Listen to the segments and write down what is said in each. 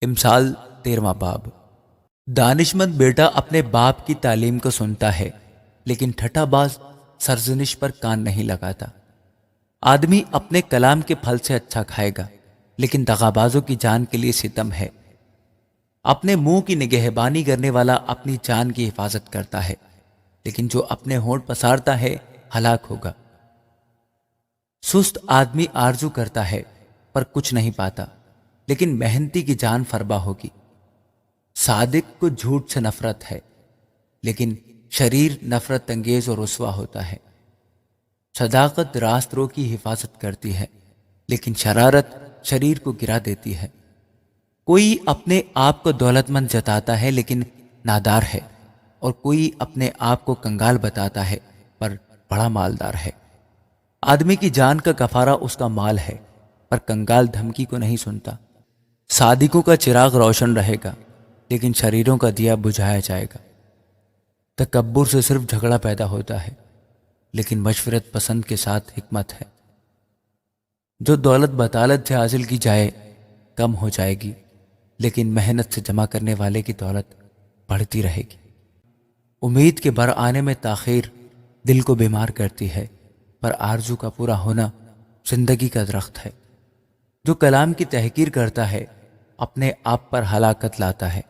امثال 13واں باب۔ دانشمند بیٹا اپنے باپ کی تعلیم کو سنتا ہے، لیکن ٹھٹھا باز سرزنش پر کان نہیں لگاتا۔ آدمی اپنے کلام کے پھل سے اچھا کھائے گا، لیکن دغابازوں کی جان کے لیے ستم ہے۔ اپنے منہ کی نگہبانی کرنے والا اپنی جان کی حفاظت کرتا ہے، لیکن جو اپنے ہونٹ پسارتا ہے ہلاک ہوگا۔ سست آدمی آرزو کرتا ہے پر کچھ نہیں پاتا، لیکن محنتی کی جان فربا ہوگی۔ صادق کو جھوٹ سے نفرت ہے، لیکن شریر نفرت انگیز اور رسوا ہوتا ہے۔ صداقت راست رو کی حفاظت کرتی ہے، لیکن شرارت شریر کو گرا دیتی ہے۔ کوئی اپنے آپ کو دولت مند جتاتا ہے لیکن نادار ہے، اور کوئی اپنے آپ کو کنگال بتاتا ہے پر بڑا مالدار ہے۔ آدمی کی جان کا کفارہ اس کا مال ہے، پر کنگال دھمکی کو نہیں سنتا۔ صادقوں کا چراغ روشن رہے گا، لیکن شریروں کا دیا بجھایا جائے گا۔ تکبر سے صرف جھگڑا پیدا ہوتا ہے، لیکن مشورت پسند کے ساتھ حکمت ہے۔ جو دولت بطالت سے حاصل کی جائے کم ہو جائے گی، لیکن محنت سے جمع کرنے والے کی دولت بڑھتی رہے گی۔ امید کے بر آنے میں تاخیر دل کو بیمار کرتی ہے، پر آرزو کا پورا ہونا زندگی کا درخت ہے۔ جو کلام کی تحقیر کرتا ہے اپنے آپ پر ہلاکت لاتا ہے،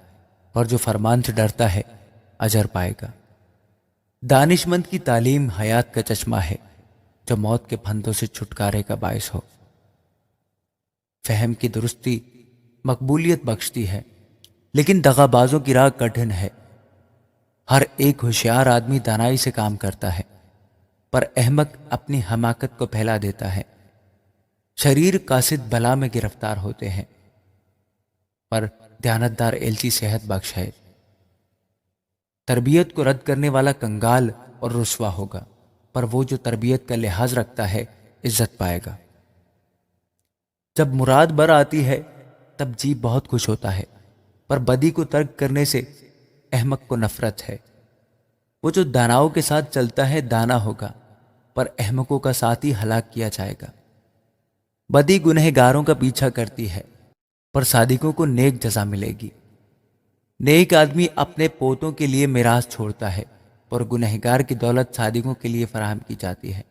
اور جو فرمان سے ڈرتا ہے اجر پائے گا۔ دانش مند کی تعلیم حیات کا چشمہ ہے، جو موت کے پھندوں سے چھٹکارے کا باعث ہو۔ فہم کی درستی مقبولیت بخشتی ہے، لیکن دغابازوں کی راہ کٹھن ہے۔ ہر ایک ہوشیار آدمی دانائی سے کام کرتا ہے، پر احمق اپنی حماقت کو پھیلا دیتا ہے۔ شریر قاصد بلا میں گرفتار ہوتے ہیں، پر دیانتدار ایلچی صحت بخش ہے۔ تربیت کو رد کرنے والا کنگال اور رسوا ہوگا، پر وہ جو تربیت کا لحاظ رکھتا ہے عزت پائے گا۔ جب مراد بر آتی ہے تب جی بہت خوش ہوتا ہے، پر بدی کو ترک کرنے سے احمق کو نفرت ہے۔ وہ جو داناؤں کے ساتھ چلتا ہے دانا ہوگا، پر احمقوں کا ساتھی ہلاک کیا جائے گا۔ بدی گنہگاروں کا پیچھا کرتی ہے، پر صادقوں کو نیک جزا ملے گی۔ نیک آدمی اپنے پوتوں کے لیے میراث چھوڑتا ہے، اور گنہگار کی دولت صادقوں کے لیے فراہم کی جاتی ہے۔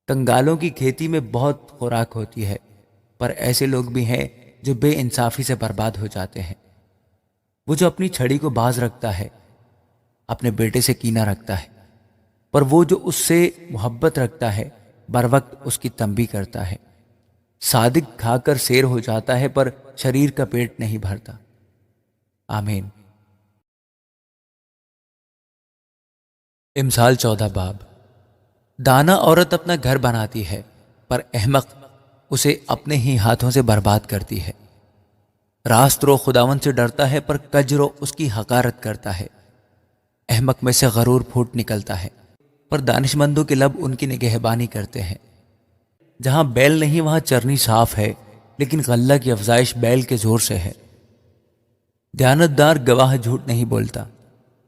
کنگالوں کی کھیتی میں بہت خوراک ہوتی ہے، پر ایسے لوگ بھی ہیں جو بے انصافی سے برباد ہو جاتے ہیں۔ وہ جو اپنی چھڑی کو باز رکھتا ہے اپنے بیٹے سے کینہ رکھتا ہے، پر وہ جو اس سے محبت رکھتا ہے بر وقت اس کی تنبیہ کرتا ہے۔ صادق کھا کر سیر ہو جاتا ہے، پر شریر کا پیٹ نہیں بھرتا۔ آمین۔ امثال 14 باب۔ دانا عورت اپنا گھر بناتی ہے، پر احمق اسے اپنے ہی ہاتھوں سے برباد کرتی ہے۔ راست رو خداوند سے ڈرتا ہے، پر کج رو اس کی حقارت کرتا ہے۔ احمق میں سے غرور پھوٹ نکلتا ہے، پر دانشمندوں کے لب ان کی نگہبانی کرتے ہیں۔ جہاں بیل نہیں وہاں چرنی صاف ہے، لیکن غلہ کی افزائش بیل کے زور سے ہے۔ دیانتدار گواہ جھوٹ نہیں بولتا،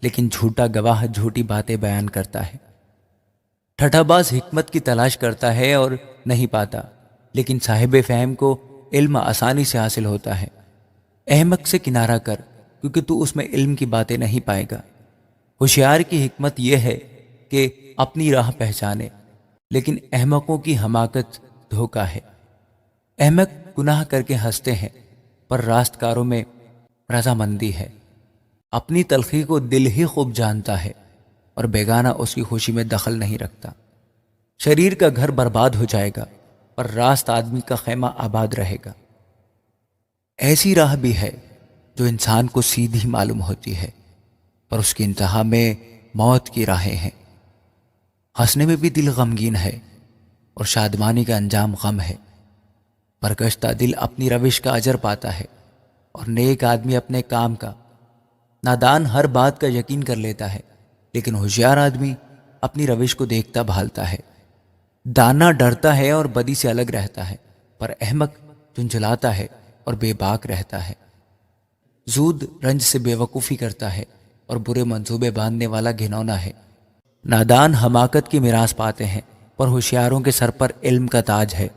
لیکن جھوٹا گواہ جھوٹی باتیں بیان کرتا ہے۔ ٹھٹھا باز حکمت کی تلاش کرتا ہے اور نہیں پاتا، لیکن صاحب فہم کو علم آسانی سے حاصل ہوتا ہے۔ احمق سے کنارہ کر، کیونکہ تو اس میں علم کی باتیں نہیں پائے گا۔ ہوشیار کی حکمت یہ ہے کہ اپنی راہ پہچانے، لیکن احمقوں کی حماقت دھوکہ ہے۔ احمق گناہ کر کے ہنستے ہیں، پر راست کاروں میں رضامندی ہے۔ اپنی تلخی کو دل ہی خوب جانتا ہے، اور بیگانہ اس کی خوشی میں دخل نہیں رکھتا۔ شریر کا گھر برباد ہو جائے گا، پر راست آدمی کا خیمہ آباد رہے گا۔ ایسی راہ بھی ہے جو انسان کو سیدھی معلوم ہوتی ہے، پر اس کی انتہا میں موت کی راہیں ہیں۔ ہنسنے میں بھی دل غمگین ہے، اور شادمانی کا انجام غم ہے۔ پرگشتہ دل اپنی روش کا اجر پاتا ہے، اور نیک آدمی اپنے کام کا۔ نادان ہر بات کا یقین کر لیتا ہے، لیکن ہوشیار آدمی اپنی روش کو دیکھتا بھالتا ہے۔ دانا ڈرتا ہے اور بدی سے الگ رہتا ہے، پر احمق جھنجھلاتا ہے اور بے باک رہتا ہے۔ زود رنج سے بے وقوفی کرتا ہے، اور برے منصوبے باندھنے والا گھنونا ہے۔ نادان حماقت کی میراث پاتے ہیں، پر ہوشیاروں کے سر پر علم کا تاج ہے۔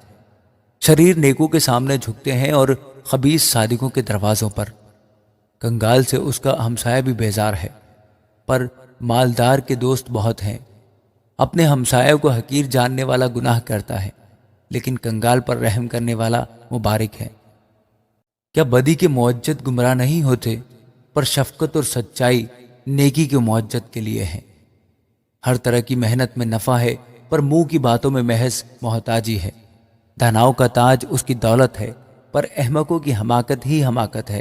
شریر نیکوں کے سامنے جھکتے ہیں، اور خبیث صادقوں کے دروازوں پر۔ کنگال سے اس کا ہمسایہ بھی بیزار ہے، پر مالدار کے دوست بہت ہیں۔ اپنے ہمسایہ کو حقیر جاننے والا گناہ کرتا ہے، لیکن کنگال پر رحم کرنے والا مبارک ہے۔ کیا بدی کے معجت گمراہ نہیں ہوتے؟ پر شفقت اور سچائی نیکی کے معجت کے لیے ہیں۔ ہر طرح کی محنت میں نفع ہے، پر منہ کی باتوں میں محض محتاجی ہے۔ داناؤں کا تاج اس کی دولت ہے، پر احمقوں کی حماقت ہی حماقت ہے۔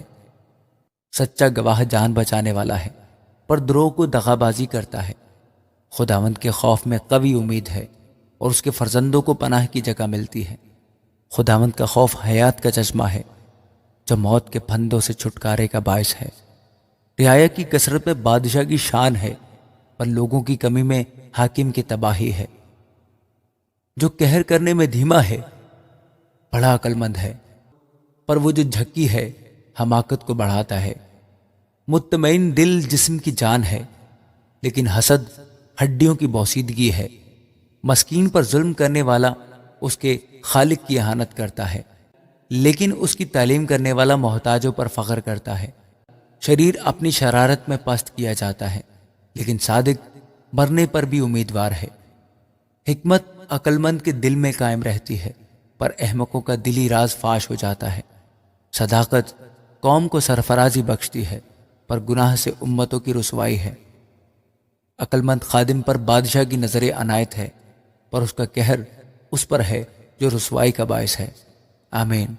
سچا گواہ جان بچانے والا ہے، پر دروغ کو دغابازی کرتا ہے۔ خداوند کے خوف میں قوی امید ہے، اور اس کے فرزندوں کو پناہ کی جگہ ملتی ہے۔ خداوند کا خوف حیات کا چشمہ ہے، جو موت کے پھندوں سے چھٹکارے کا باعث ہے۔ رعایا کی کثرت میں بادشاہ کی شان ہے، پر لوگوں کی کمی میں حاکم کی تباہی ہے۔ جو قہر کرنے میں دھیما ہے بڑا عقل مند ہے، پر وہ جو جھکی ہے حماقت کو بڑھاتا ہے۔ مطمئن دل جسم کی جان ہے، لیکن حسد ہڈیوں کی بوسیدگی ہے۔ مسکین پر ظلم کرنے والا اس کے خالق کی اہانت کرتا ہے، لیکن اس کی تعلیم کرنے والا محتاجوں پر فخر کرتا ہے۔ شریر اپنی شرارت میں پست کیا جاتا ہے، لیکن صادق مرنے پر بھی امیدوار ہے۔ حکمت عقل مند کے دل میں قائم رہتی ہے، پر احمقوں کا دلی راز فاش ہو جاتا ہے۔ صداقت قوم کو سرفرازی بخشتی ہے، پر گناہ سے امتوں کی رسوائی ہے۔ عقل مند خادم پر بادشاہ کی نظر عنایت ہے، پر اس کا قہر اس پر ہے جو رسوائی کا باعث ہے۔ آمین۔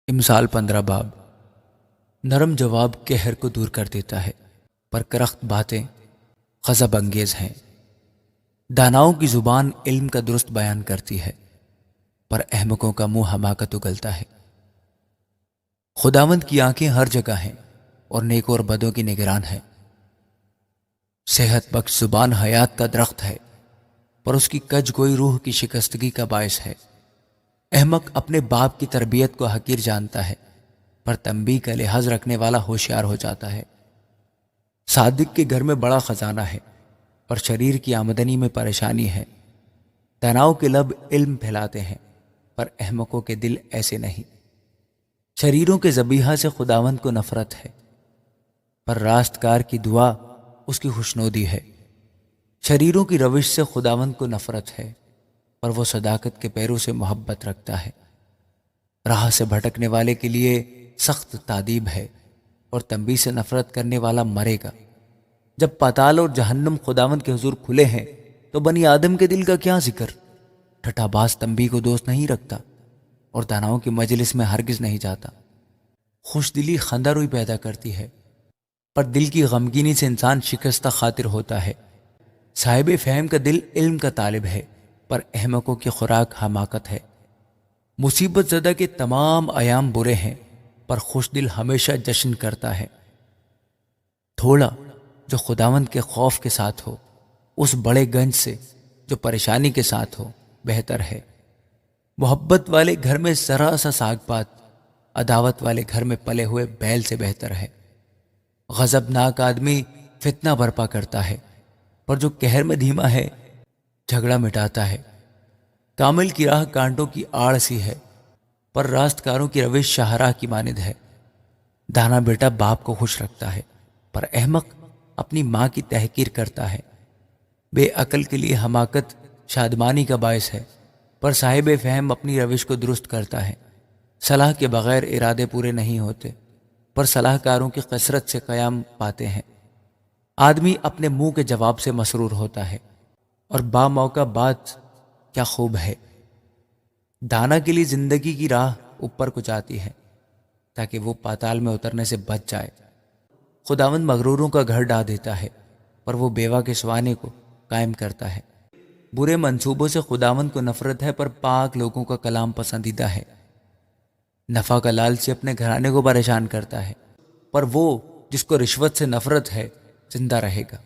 امثال 15 باب۔ نرم جواب قہر کو دور کر دیتا ہے، پر کرخت باتیں غضب انگیز ہیں۔ داناؤں کی زبان علم کا درست بیان کرتی ہے، پر احمقوں کا منہ حماقت اگلتا ہے۔ خداوند کی آنکھیں ہر جگہ ہیں، اور نیک اور بدوں کی نگران ہے۔ صحت بخش زبان حیات کا درخت ہے، پر اس کی کج گوئی روح کی شکستگی کا باعث ہے۔ احمق اپنے باپ کی تربیت کو حقیر جانتا ہے، پر تنبیہ کا لحاظ رکھنے والا ہوشیار ہو جاتا ہے۔ صادق کے گھر میں بڑا خزانہ ہے، پر شریر کی آمدنی میں پریشانی ہے۔ داناؤں کے لب علم پھیلاتے ہیں، پر احمقوں کے دل ایسے نہیں۔ شریروں کے ذبیحہ سے خداوند کو نفرت ہے، پر راست کار کی دعا اس کی خوشنودی ہے۔ شریروں کی روش سے خداوند کو نفرت ہے، پر وہ صداقت کے پیروں سے محبت رکھتا ہے۔ راہ سے بھٹکنے والے کے لیے سخت تادیب ہے، اور تنبیہ سے نفرت کرنے والا مرے گا۔ جب پاتال اور جہنم خداوند کے حضور کھلے ہیں، تو بنی آدم کے دل کا کیا ذکر؟ ٹھٹھا باز تنبیہ کو دوست نہیں رکھتا، اور داناؤں کی مجلس میں ہرگز نہیں جاتا۔ خوش دلی خندہ روئی پیدا کرتی ہے، پر دل کی غمگینی سے انسان شکستہ خاطر ہوتا ہے۔ صاحب فہم کا دل علم کا طالب ہے، پر احمقوں کی خوراک حماقت ہے۔ مصیبت زدہ کے تمام ایام برے ہیں، پر خوش دل ہمیشہ جشن کرتا ہے۔ تھوڑا جو خداوند کے خوف کے ساتھ ہو، اس بڑے گنج سے جو پریشانی کے ساتھ ہو بہتر ہے۔ محبت والے گھر میں ذرا سا ساگ پات عداوت والے گھر میں پلے ہوئے بیل سے بہتر ہے۔ غضبناک آدمی فتنہ برپا کرتا ہے، پر جو قہر میں دھیما ہے جھگڑا مٹاتا ہے۔ کامل کی راہ کانٹوں کی آڑ سی ہے، پر راست کاروں کی روش شاہراہ کی مانند ہے۔ دانا بیٹا باپ کو خوش رکھتا ہے، پر احمق اپنی ماں کی تحقیر کرتا ہے۔ بے عقل کے لیے حماقت شادمانی کا باعث ہے، پر صاحب فہم اپنی روش کو درست کرتا ہے۔ صلاح کے بغیر ارادے پورے نہیں ہوتے، پر صلاح کاروں کی کثرت سے قیام پاتے ہیں۔ آدمی اپنے منہ کے جواب سے مسرور ہوتا ہے، اور با موقع بات کیا خوب ہے۔ دانا کے لیے زندگی کی راہ اوپر کو جاتی ہے، تاکہ وہ پاتال میں اترنے سے بچ جائے۔ خداوند مغروروں کا گھر ڈھا دیتا ہے، پر وہ بیوہ کے سوانے کو قائم کرتا ہے۔ برے منصوبوں سے خداوند کو نفرت ہے، پر پاک لوگوں کا کلام پسندیدہ ہے۔ نفع کا لالچی اپنے گھرانے کو پریشان کرتا ہے، پر وہ جس کو رشوت سے نفرت ہے زندہ رہے گا۔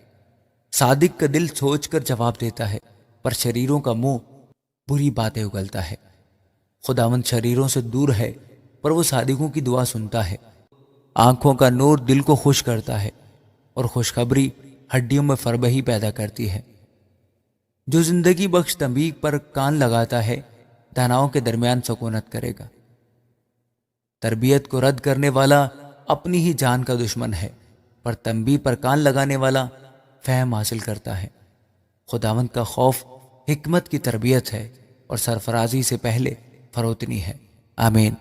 صادق کا دل سوچ کر جواب دیتا ہے، پر شریروں کا منہ بری باتیں اگلتا ہے۔ خداوند شریروں سے دور ہے، پر وہ صادقوں کی دعا سنتا ہے۔ آنکھوں کا نور دل کو خوش کرتا ہے، اور خوشخبری ہڈیوں میں فربہی پیدا کرتی ہے۔ جو زندگی بخش تنبیہ پر کان لگاتا ہے داناؤں کے درمیان سکونت کرے گا۔ تربیت کو رد کرنے والا اپنی ہی جان کا دشمن ہے، پر تنبیہ پر کان لگانے والا فہم حاصل کرتا ہے۔ خداوند کا خوف حکمت کی تربیت ہے اور سرفرازی سے پہلے فروتنی ہے۔ آمین۔